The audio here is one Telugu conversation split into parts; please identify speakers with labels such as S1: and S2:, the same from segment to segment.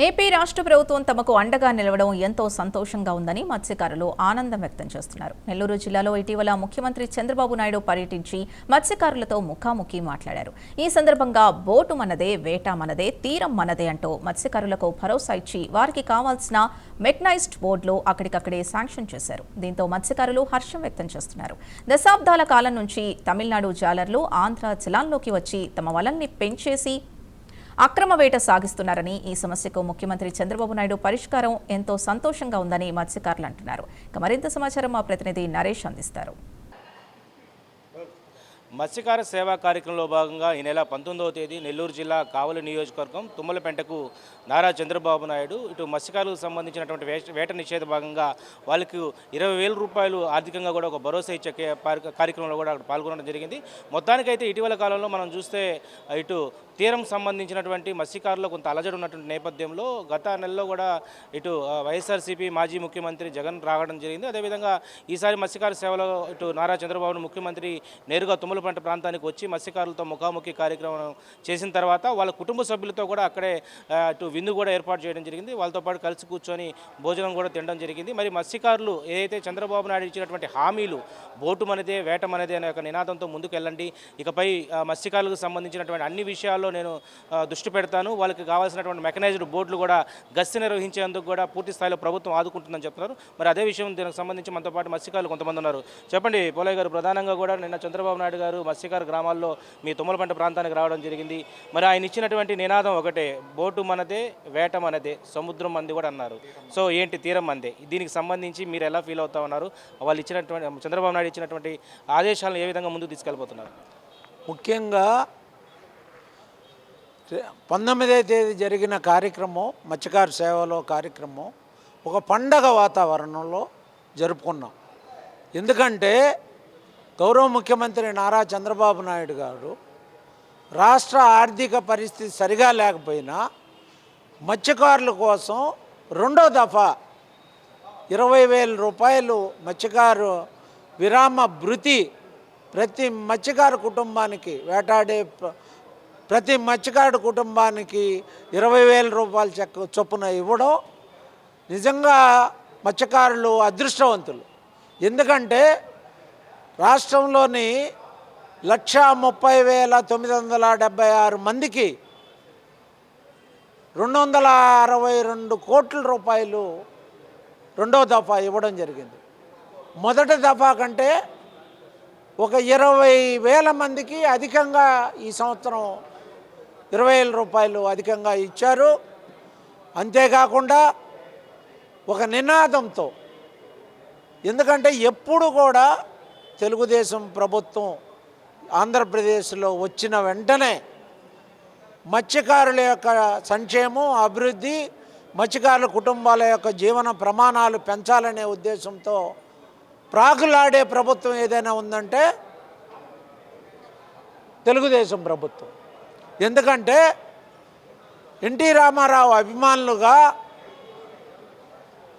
S1: ఏపీ రాష్ట్ర ప్రభుత్వం తమకు అండగా నిలవడం ఎంతో సంతోషంగా ఉందని మత్స్యకారులు ఆనందం వ్యక్తం చేస్తున్నారు. నెల్లూరు జిల్లాలో ఇటీవల ముఖ్యమంత్రి చంద్రబాబు నాయుడు పర్యటించి మత్స్యకారులతో ముఖాముఖి మాట్లాడారు. ఈ సందర్భంగా బోటు మనదే, వేట మనదే, తీరం మనదే అంటూ మత్స్యకారులకు భరోసా ఇచ్చి వారికి కావాల్సిన మెకనైజ్డ్ బోర్డులు అక్కడికక్కడే శాంక్షన్ చేశారు. దీంతో మత్స్యకారులు హర్షం వ్యక్తం చేస్తున్నారు. దశాబ్దాల కాలం నుంచి తమిళనాడు జాలర్లు ఆంధ్ర జలాల్లోకి వచ్చి తమ వలల్ని పెంచేసి అక్రమ వేట సాగిస్తున్నారని, ఈ సమస్యకు ముఖ్యమంత్రి చంద్రబాబు నాయుడు పరిష్కారం ఎంతో సంతోషంగా ఉందని మత్స్యకారులు అంటున్నారు. మరింత సమాచారం మా ప్రతినిధి నరేష్ అందిస్తారు.
S2: మత్స్యకార సేవా కార్యక్రమంలో భాగంగా ఈ నెల 19వ తేదీ నెల్లూరు జిల్లా కావలి నియోజకవర్గం తుమ్మలపెంటకు నారా చంద్రబాబు నాయుడు ఇటు మత్స్యకారులకు సంబంధించినటువంటి వేట నిషేధ భాగంగా వాళ్ళకి 20,000 రూపాయలు ఆర్థికంగా కూడా ఒక భరోసా ఇచ్చే కార్యక్రమంలో కూడా అక్కడ పాల్గొనడం జరిగింది. మొత్తానికైతే ఇటీవల కాలంలో మనం చూస్తే ఇటు తీరం సంబంధించినటువంటి మత్స్యకారులు కొంత అలజడి ఉన్నటువంటి నేపథ్యంలో గత నెలలో కూడా ఇటు వైఎస్ఆర్సీపీ మాజీ ముఖ్యమంత్రి జగన్ రావడం జరిగింది. అదేవిధంగా ఈసారి మత్స్యకార సేవలో ఇటు నారా చంద్రబాబు ముఖ్యమంత్రి నేరుగా తుమ్మలపంట ప్రాంతానికి వచ్చి మత్స్యకారులతో ముఖాముఖి కార్యక్రమం చేసిన తర్వాత వాళ్ళ కుటుంబ సభ్యులతో కూడా అక్కడే ఇటు విందు కూడా ఏర్పాటు చేయడం జరిగింది. వాళ్ళతో పాటు కలిసి కూర్చొని భోజనం కూడా తినడం జరిగింది. మరి మత్స్యకారులు ఏదైతే చంద్రబాబు నాయుడు ఇచ్చినటువంటి హామీలు బోటు మనదే, వేట మనదే అనే ఒక నినాదంతో ముందుకు వెళ్ళండి, ఇకపై మత్స్యకారులకు సంబంధించినటువంటి అన్ని విషయాల్లో నేను దృష్టి పెడతాను, వాళ్ళకి కావాల్సినటువంటి మెకనైజ్డ్ బోర్డులు కూడా గస్తీ నిర్వహించేందుకు కూడా పూర్తి స్థాయిలో ప్రభుత్వం ఆదుకుంటుందని చెప్తున్నారు. మరి అదే విషయం దీనికి సంబంధించి మనతో పాటు మత్స్యకారులు కొంతమంది ఉన్నారు. చెప్పండి పోలయ్య గారు, ప్రధానంగా కూడా నిన్న చంద్రబాబు నాయుడు గారు మత్స్యకార గ్రామాల్లో మీ తుమ్మలపంట ప్రాంతానికి రావడం జరిగింది. మరి ఆయన ఇచ్చినటువంటి నినాదం ఒకటే, బోటు మనదే, వేట మనదే, సముద్రం మంది కూడా అన్నారు. సో ఏంటి తీరం మందే, దీనికి సంబంధించి మీరు ఎలా ఫీల్ అవుతా ఉన్నారు? వాళ్ళు ఇచ్చినటువంటి చంద్రబాబు నాయుడు ఇచ్చినటువంటి ఆదేశాలను ఏ విధంగా ముందుకు తీసుకెళ్ళిపోతున్నారు?
S3: ముఖ్యంగా 19వ తేదీ జరిగిన కార్యక్రమం, మత్స్యకార సేవలో కార్యక్రమం ఒక పండగ వాతావరణంలో జరుపుకున్నాం. ఎందుకంటే గౌరవ ముఖ్యమంత్రి నారా చంద్రబాబు నాయుడు గారు రాష్ట్ర ఆర్థిక పరిస్థితి సరిగా లేకపోయినా మత్స్యకారుల కోసం రెండో దఫా 20,000 రూపాయలు మత్స్యకారు విరామ భృతి ప్రతి మత్స్యకార కుటుంబానికి, వేటాడే ప్రతి మత్స్యకారుడు కుటుంబానికి 20,000 రూపాయల చొప్పున ఇవ్వడం నిజంగా మత్స్యకారులు అదృష్టవంతులు. ఎందుకంటే రాష్ట్రంలోని 1,30,976 మందికి 262 కోట్ల రూపాయలు రెండో దఫా ఇవ్వడం జరిగింది. మొదటి దఫా కంటే ఒక 20,000 మందికి అధికంగా ఈ సంవత్సరం 20,000 రూపాయలు అధికంగా ఇచ్చారు. అంతేకాకుండా ఒక నినాదంతో, ఎందుకంటే ఎప్పుడు కూడా తెలుగుదేశం ప్రభుత్వం ఆంధ్రప్రదేశ్లో వచ్చిన వెంటనే మత్స్యకారుల యొక్క సంక్షేమం, అభివృద్ధి, మత్స్యకారుల కుటుంబాల యొక్క జీవన ప్రమాణాలు పెంచాలనే ఉద్దేశంతో ప్రాకులాడే ప్రభుత్వం ఏదైనా ఉందంటే తెలుగుదేశం ప్రభుత్వం. ఎందుకంటే ఎన్టీ రామారావు అభిమానులుగా,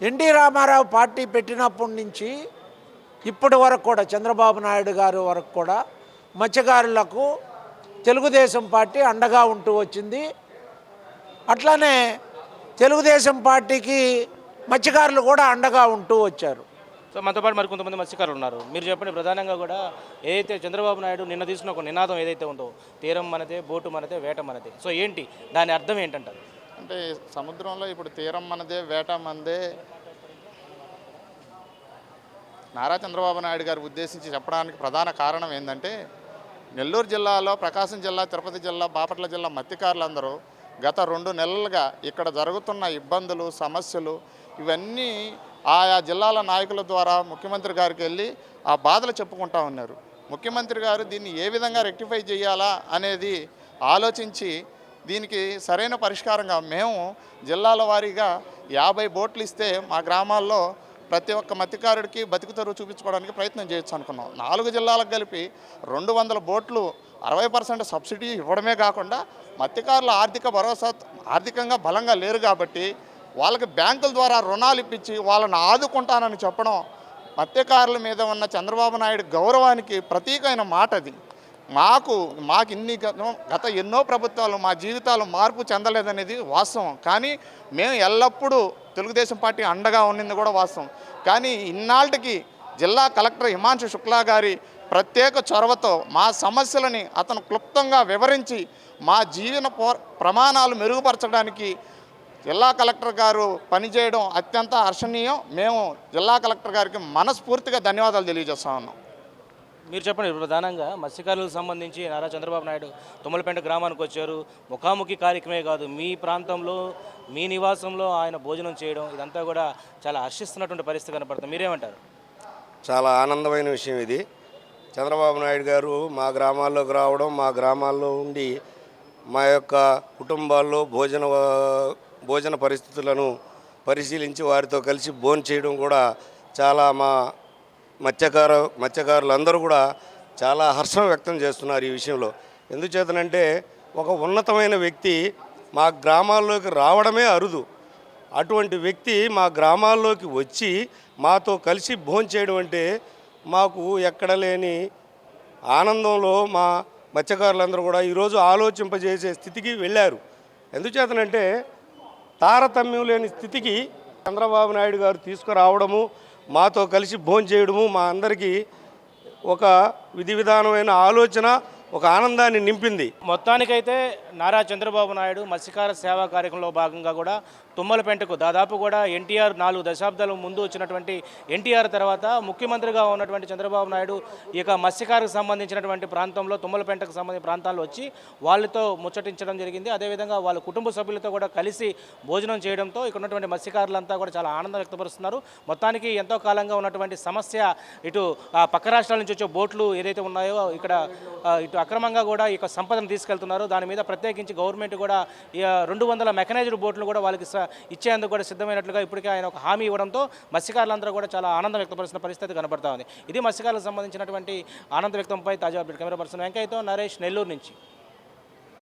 S3: ఎన్టీ రామారావు పార్టీ పెట్టినప్పటి నుంచి ఇప్పటి వరకు కూడా, చంద్రబాబు నాయుడు గారు వరకు కూడా మత్స్యకారులకు తెలుగుదేశం పార్టీ అండగా ఉంటూ వచ్చింది. అట్లానే తెలుగుదేశం పార్టీకి మత్స్యకారులు కూడా అండగా ఉంటూ వచ్చారు.
S2: సో మనతో పాటు మరి కొంతమంది మత్స్యకారులు ఉన్నారు. మీరు చెప్పండి, ప్రధానంగా కూడా ఏదైతే చంద్రబాబు నాయుడు నిన్న తీసుకున్న ఒక నినాదం ఏదైతే ఉందో, తీరం మనదే, బోటు మనదే, వేట మనదే, సో ఏంటి దాని అర్థం ఏంటంటారు?
S4: అంటే సముద్రంలో ఇప్పుడు తీరం మనదే, వేట మనదే నారా చంద్రబాబు నాయుడు గారు ఉద్దేశించి చెప్పడానికి ప్రధాన కారణం ఏంటంటే, నెల్లూరు జిల్లాలో, ప్రకాశం జిల్లా, తిరుపతి జిల్లా, బాపట్ల జిల్లా మత్స్యకారులందరూ గత 2 నెలలుగా ఇక్కడ జరుగుతున్న ఇబ్బందులు, సమస్యలు ఇవన్నీ ఆయా జిల్లాల నాయకుల ద్వారా ముఖ్యమంత్రి గారికి వెళ్ళి ఆ బాధలు చెప్పుకుంటూ ఉన్నారు. ముఖ్యమంత్రి గారు దీన్ని ఏ విధంగా రెక్టిఫై చేయాలా అనేది ఆలోచించి దీనికి సరైన పరిష్కారంగా మేము జిల్లాల వారీగా 50 బోట్లు ఇస్తే మా గ్రామాల్లో ప్రతి ఒక్క మత్స్యకారుడికి బతుకుతెరువు చూపించుకోవడానికి ప్రయత్నం చేయొచ్చు అనుకున్నాం. 4 జిల్లాలకు కలిపి 200 బోట్లు 60% సబ్సిడీ ఇవ్వడమే కాకుండా మత్స్యకారుల ఆర్థిక భరోసా, ఆర్థికంగా బలంగా లేరు కాబట్టి వాళ్ళకి బ్యాంకుల ద్వారా రుణాలు ఇప్పించి వాళ్ళని ఆదుకుంటానని చెప్పడం మత్స్యకారుల మీద ఉన్న చంద్రబాబు నాయుడు గౌరవానికి ప్రతీకైన మాట అది. మాకు గత ఎన్నో ప్రభుత్వాలు మా జీవితాలు మార్పు చెందలేదనేది వాస్తవం. కానీ మేము ఎల్లప్పుడూ తెలుగుదేశం పార్టీ అండగా ఉన్నది కూడా వాస్తవం. కానీ ఇన్నాళ్ళకి జిల్లా కలెక్టర్ హిమాంశు శుక్లా గారి ప్రత్యేక చొరవతో మా సమస్యలని అతను క్లుప్తంగా వివరించి మా జీవన ప్రమాణాలు మెరుగుపరచడానికి జిల్లా కలెక్టర్ గారు పనిచేయడం అత్యంత హర్షణీయం. మేము జిల్లా కలెక్టర్ గారికి మనస్ఫూర్తిగా ధన్యవాదాలు తెలియజేస్తా ఉన్నాం.
S2: మీరు చెప్పండి, ప్రధానంగా మత్స్యకారులకు సంబంధించి నారా చంద్రబాబు నాయుడు తుమ్మలపేంట గ్రామానికి వచ్చారు. ముఖాముఖి కార్యక్రమే కాదు, మీ ప్రాంతంలో మీ నివాసంలో ఆయన భోజనం చేయడం ఇదంతా కూడా చాలా హర్షిస్తున్నటువంటి పరిస్థితి కనపడుతుంది. మీరేమంటారు?
S5: చాలా ఆనందమైన విషయం ఇది. చంద్రబాబు నాయుడు గారు మా గ్రామాల్లోకి రావడం, మా గ్రామాల్లో ఉండి మా యొక్క కుటుంబాల్లో భోజన పరిస్థితులను పరిశీలించి వారితో కలిసి భోజనం చేయడం కూడా చాలా మా మత్స్యకారులందరూ కూడా చాలా హర్షం వ్యక్తం చేస్తున్నారు ఈ విషయంలో. ఎందుచేతనంటే ఒక ఉన్నతమైన వ్యక్తి మా గ్రామాల్లోకి రావడమే అరుదు. అటువంటి వ్యక్తి మా గ్రామాల్లోకి వచ్చి మాతో కలిసి భోజనం చేయడం అంటే మాకు ఎక్కడ లేని ఆనందంలో మా మత్స్యకారులందరూ కూడా ఈరోజు ఆలోచింపజేసే స్థితికి వెళ్ళారు. ఎందుచేతనంటే తారతమ్యం లేని స్థితికి చంద్రబాబు నాయుడు గారు తీసుకురావడము, మాతో కలిసి భోజనం చేయడము మా అందరికీ ఒక విధి విధానమైన ఆలోచన, ఒక ఆనందాన్ని నింపింది.
S2: మొత్తానికైతే నారా చంద్రబాబు నాయుడు మత్స్యకార సేవా కార్యక్రమంలో భాగంగా కూడా తుమ్మలపెంటకు దాదాపు కూడా ఎన్టీఆర్ 4 దశాబ్దాల ముందు వచ్చినటువంటి ఎన్టీఆర్ తర్వాత ముఖ్యమంత్రిగా ఉన్నటువంటి చంద్రబాబు నాయుడు ఈ యొక్క మత్స్యకారకు సంబంధించినటువంటి ప్రాంతంలో తుమ్మలపెంటకు సంబంధించిన ప్రాంతాల్లో వచ్చి వాళ్ళతో ముచ్చటించడం జరిగింది. అదేవిధంగా వాళ్ళ కుటుంబ సభ్యులతో కూడా కలిసి భోజనం చేయడంతో ఇక్కడ ఉన్నటువంటి మత్స్యకారులంతా కూడా చాలా ఆనందం వ్యక్తపరుస్తున్నారు. మొత్తానికి ఎంతో కాలంగా ఉన్నటువంటి సమస్య ఇటు పక్క రాష్ట్రాల నుంచి వచ్చే బోట్లు ఏదైతే ఉన్నాయో ఇక్కడ ఇటు అక్రమంగా కూడా ఈ యొక్క సంపదను తీసుకెళ్తున్నారు. దాని మీద ప్రత్యేకించి గవర్నమెంట్ కూడా 200 మెకనైజ్డ్ బోట్లు కూడా వాళ్ళకి ఇచ్చేందుకు కూడా సిద్ధమైనట్లుగా ఇప్పటికే ఆయన ఒక హామీ ఇవ్వడంతో మత్స్యకారులందరూ కూడా చాలా ఆనందం వ్యక్తపరుస్తున్న పరిస్థితి కనబడతా ఉంది. ఇది మత్స్యకారులకు సంబంధించినటువంటి ఆనంద వ్యక్తంపై తాజా అప్డేట్. కెమెరా పర్సన్ వెంకయ్యతో నరేష్, నెల్లూరు నుంచి.